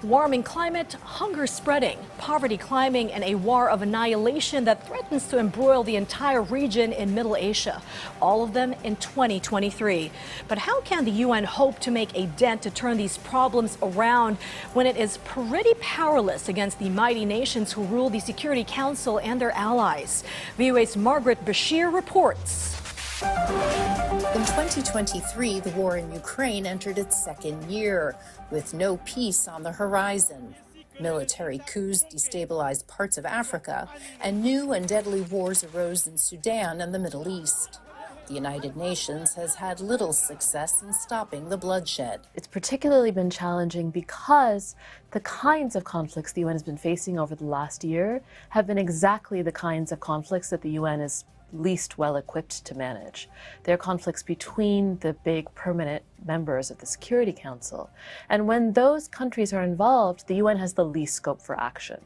Warming climate, hunger spreading, poverty climbing, and a war of annihilation that threatens to embroil the entire region in Middle Asia. All of them in 2023. But how can the UN hope to make a dent to turn these problems around when it is pretty powerless against the mighty nations who rule the Security Council and their allies? VOA's Margaret Bashir reports. In 2023, the war in Ukraine entered its second year, with no peace on the horizon. Military coups destabilized parts of Africa, and new and deadly wars arose in Sudan and the Middle East. The United Nations has had little success in stopping the bloodshed. It's particularly been challenging because the kinds of conflicts the UN has been facing over the last year have been exactly the kinds of conflicts that the UN is least well equipped to manage. They're conflicts between the big permanent members of the Security Council. And when those countries are involved, the UN has the least scope for action.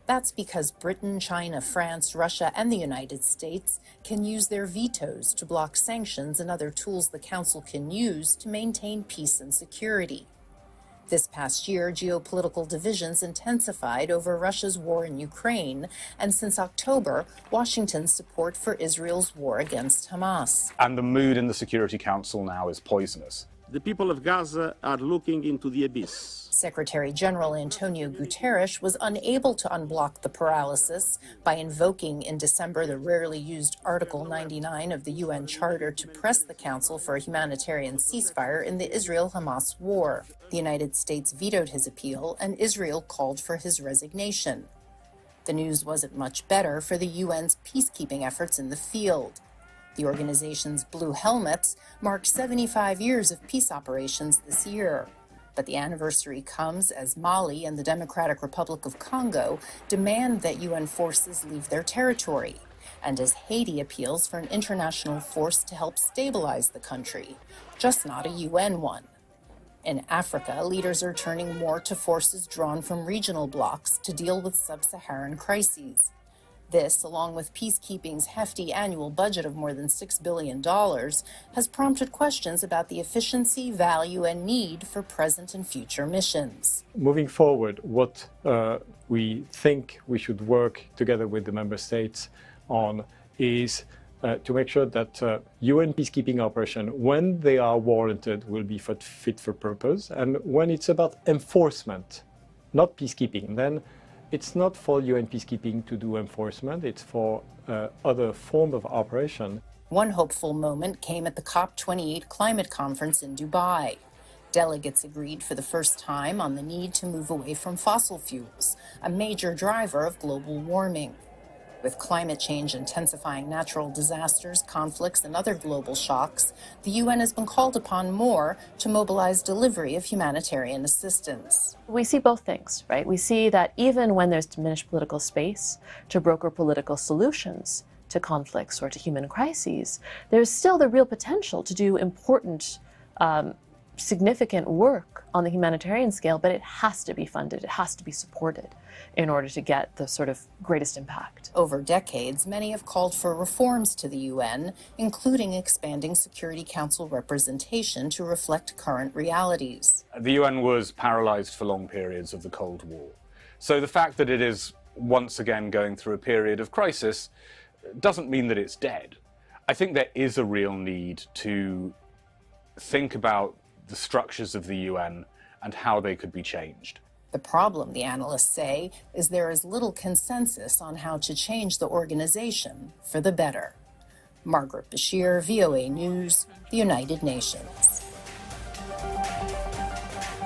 That's because Britain, China, France, Russia, and the United States can use their vetoes to block sanctions and other tools the Council can use to maintain peace and security. This past year, geopolitical divisions intensified over Russia's war in Ukraine, and since October, Washington's support for Israel's war against Hamas. And the mood in the Security Council now is poisonous. The people of Gaza are looking into the abyss. Secretary General Antonio Guterres was unable to unblock the paralysis by invoking in December the rarely used Article 99 of the UN Charter to press the Council for a humanitarian ceasefire in the Israel-Hamas war. The United States vetoed his appeal, and Israel called for his resignation. The news wasn't much better for the UN's peacekeeping efforts in the field. The organization's Blue Helmets marked 75 years of peace operations this year. But the anniversary comes as Mali and the Democratic Republic of Congo demand that UN forces leave their territory, and as Haiti appeals for an international force to help stabilize the country, just not a UN one. In Africa, leaders are turning more to forces drawn from regional blocs to deal with sub-Saharan crises. This, along with peacekeeping's hefty annual budget of more than $6 billion, has prompted questions about the efficiency, value, and need for present and future missions. Moving forward, what we think we should work together with the member states on is to make sure that UN peacekeeping operations, when they are warranted, will be fit for purpose. And when it's about enforcement, not peacekeeping, then it's not for UN peacekeeping to do enforcement, it's for other form of operation. One hopeful moment came at the COP28 climate conference in Dubai. Delegates agreed for the first time on the need to move away from fossil fuels, a major driver of global warming. With climate change intensifying natural disasters, conflicts, and other global shocks, the UN has been called upon more to mobilize delivery of humanitarian assistance. We see both things, right? We see that even when there's diminished political space to broker political solutions to conflicts or to human crises, there's still the real potential to do important, significant work on the humanitarian scale, but it has to be funded, it has to be supported in order to get the sort of greatest impact. Over decades, many have called for reforms to the UN, including expanding Security Council representation to reflect current realities. The UN was paralyzed for long periods of the Cold War. So the fact that it is once again going through a period of crisis doesn't mean that it's dead. I think there is a real need to think about the structures of the UN and how they could be changed. The problem, the analysts say, is there is little consensus on how to change the organization for the better. Margaret Bashir, VOA News, the United Nations.